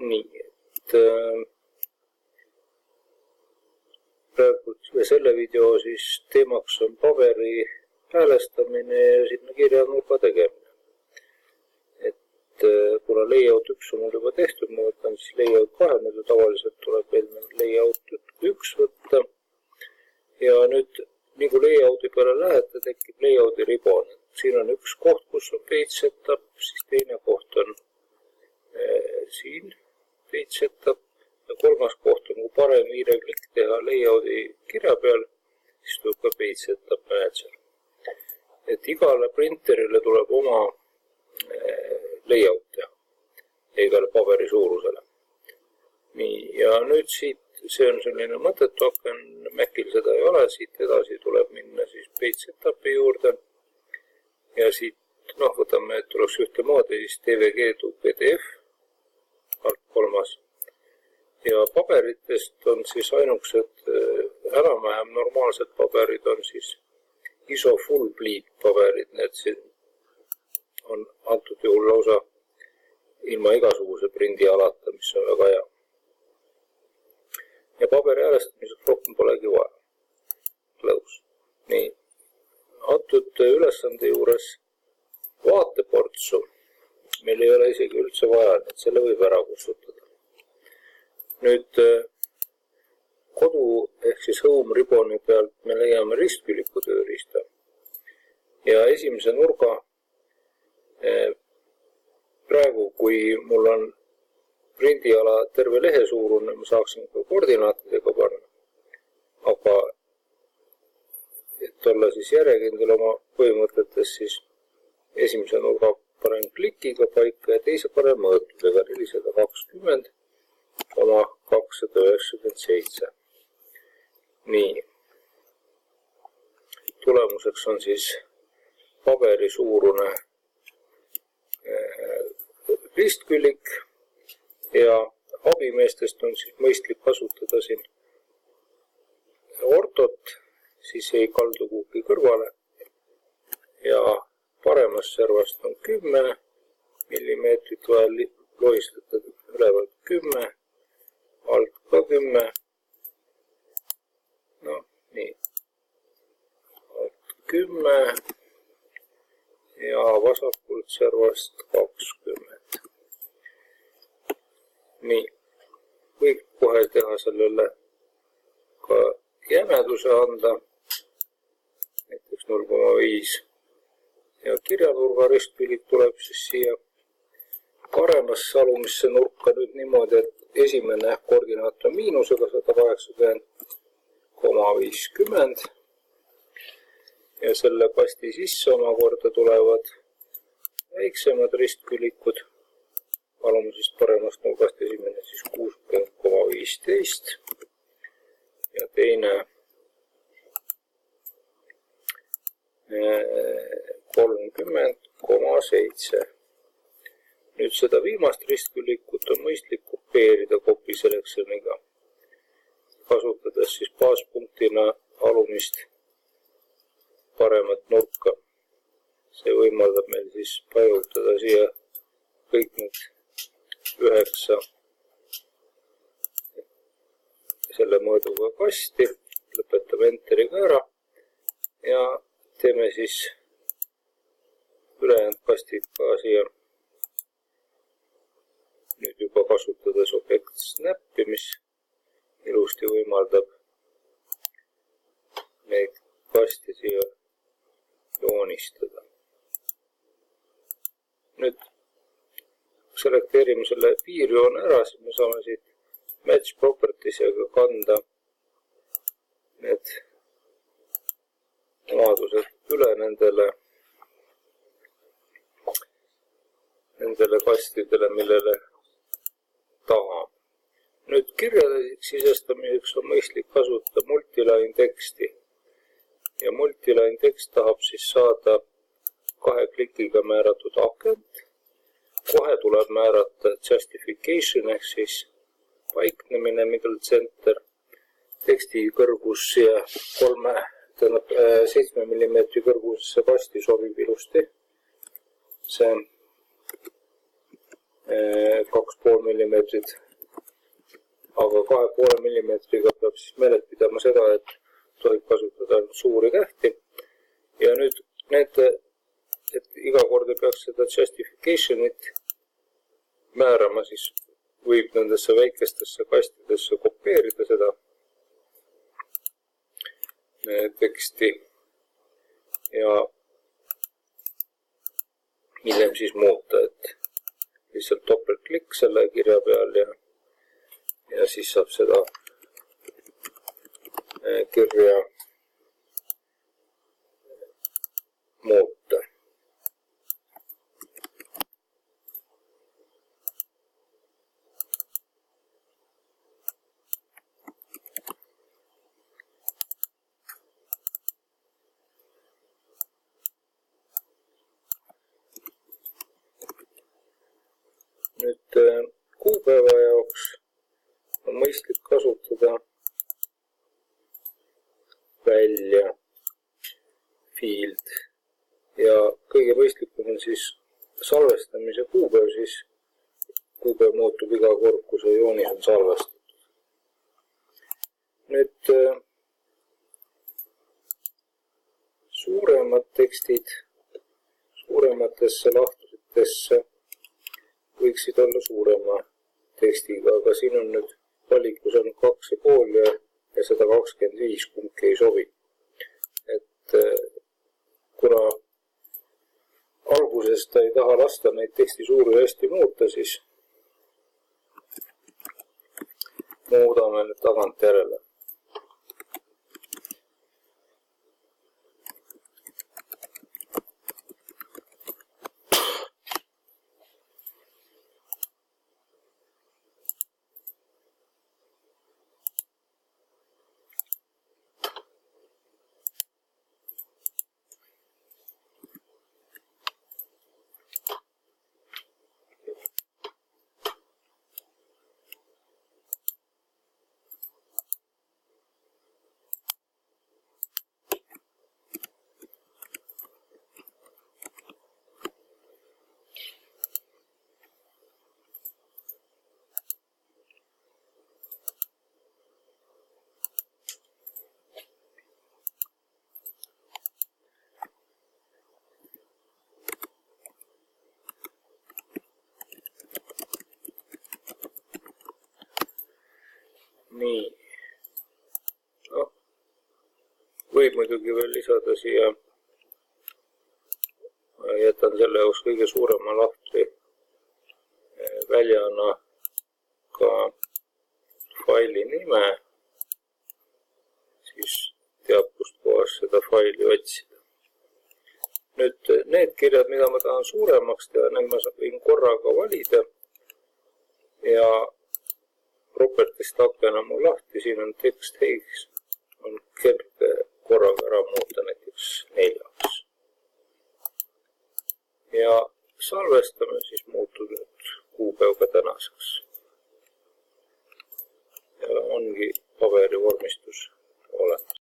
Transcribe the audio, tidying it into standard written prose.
Nii, et praegu selle video siis teemaks on paberi häälestamine ja sinna kirjanurga tegemine. Et kuna layout 1 on mul juba tehtud, ma võtan siis layout 2, muidu tavaliselt tuleb eelmine layout 1 võtta. Ja nüüd, nii kui layouti peale lähete, tekib layouti ribon. Siin on üks koht, kus on page setup, siis teine koht on siin page setup ja kolmas koht on, kui parem hiireklikk teha layouti kirja peal, siis tuleb ka page setup manager. Et igale printerile tuleb oma layout teha ja igale paberi suurusele. Nii, ja nüüd siit, see on selline mõttetu aken, Macil seda ei ole, siit edasi tuleb minna siis page setupi juurde ja siit, võtame, et tuleks ühtemoodi, siis TVG to PDF, alt kolmas. Ja paberitest on siis ainukesed enam-vähem normaalsed paberid on siis ISO full bleed paberid, need siin on antud juhul lausa ilma igasuguse prindi alata, mis on väga hea. Ja paberi häälestamiseks rohkem polegi vaja. Lõus. Nii, antud ülesande juures vaateportsu meil ei ole isegi üldse vaja, et selle võib ära kustutada. Nüüd kodu ehk siis home ribboni pealt me leiame ristküliku tööriista ja esimese nurga praegu, kui mul on prindiala terve lehe suurune, ma saaksin ka koordinaatidega panna, aga et olla siis järjekindel oma põhimõtetes, siis esimese nurga panen klikiga paika ja teise panen mõõtudega 420,297. Nii. Tulemuseks on siis paberi suurune ristkülik ja abimeestest on siis mõistlik kasutada siin ortot, siis ei kaldu kuhugi kõrvale ja paremast servast on 10 millimeetrit vaja lohistada ülevalt 10, alt ka 10, nii, alt 10 ja vasakult servast 20. Nii, võib kohe teha sellele ka jämeduse anda, näiteks 0,5 ja kirjanurga ristkülik tuleb siis siia paremasse alumisse nurka nüüd niimoodi, et esimene koordinaat on miinusega 180,50 ja selle kasti sisse omakorda tulevad väiksemad ristkülikud. Alumisest paremast nurgast esimene siis 60,15 ja teine 30,7. Nüüd seda viimast ristkülikut on mõistlik kopeerida copy selectioniga, kasutades siis baaspunktina alumist paremat nurka. See võimaldab meil siis paigutada siia kõik need 9 selle mõõduga kasti, lõpetame enteriga ära ja teeme siis ülejäänud kastid ka siia. Nüüd juba kasutades objekt snappi, mis ilusti võimaldab neid kasti siia joonistada. Nüüd selekteerime selle piirjoone ära, siis me saame siit match propertiesega kanda need omadused üle nendele kastidele, millele taha. Nüüd kirjade sisestamiseks on mõistlik kasutada multiline teksti ja multiline tekst tahab siis saada 2 klikiga määratud akent. Kohe tuleb määrata justification ehk siis paiknemine, middle center, teksti kõrgus siia 7 mm kõrgusesse kasti sobib ilusti. See 2,5 millimeetrit, aga 2,5 millimeetriga peab siis meeles pidama seda, et tohib kasutada ainult suuri kähti. Ja nüüd näete, et iga kord peaks seda justification'it määrama, siis võib nendesse väikestesse kastidesse kopeerida seda teksti ja hiljem siis muuta, et lihtsalt topeltklikk selle kirja peal ja siis saab seda kirja muuta. Nüüd kuupäeva jaoks on mõistlik kasutada välja field ja kõige mõistlikum on siis salvestamise kuupäev, siis kuupäev muutub iga kord, kui see joonis on salvestatud. Nüüd suuremad tekstid suurematesse lahtusitesse võiksid olla suurema tekstiga, aga siin on nüüd valikus on 2,5 ja 125, kumbki ei sobi. Et kuna alguses ta ei taha lasta neid teksti suuri hästi muuta, siis muudame nüüd tagantjärele. Nii. No, võib muidugi veel lisada siia, jätan selle jaoks kõige suurema lahtri väljana ka faili nime, siis teab, kust kohast seda faili otsida. Nüüd need kirjad, mida ma tahan suuremaks teha, need ma võin korraga valida ja propertist akena mul lahti, siin on tekst heiks, on kerge korraga ära muuta näiteks 4. Ja salvestame siis muutud nüüd kuupäeva tänaseks. Ja ongi paberi vormistus olemas.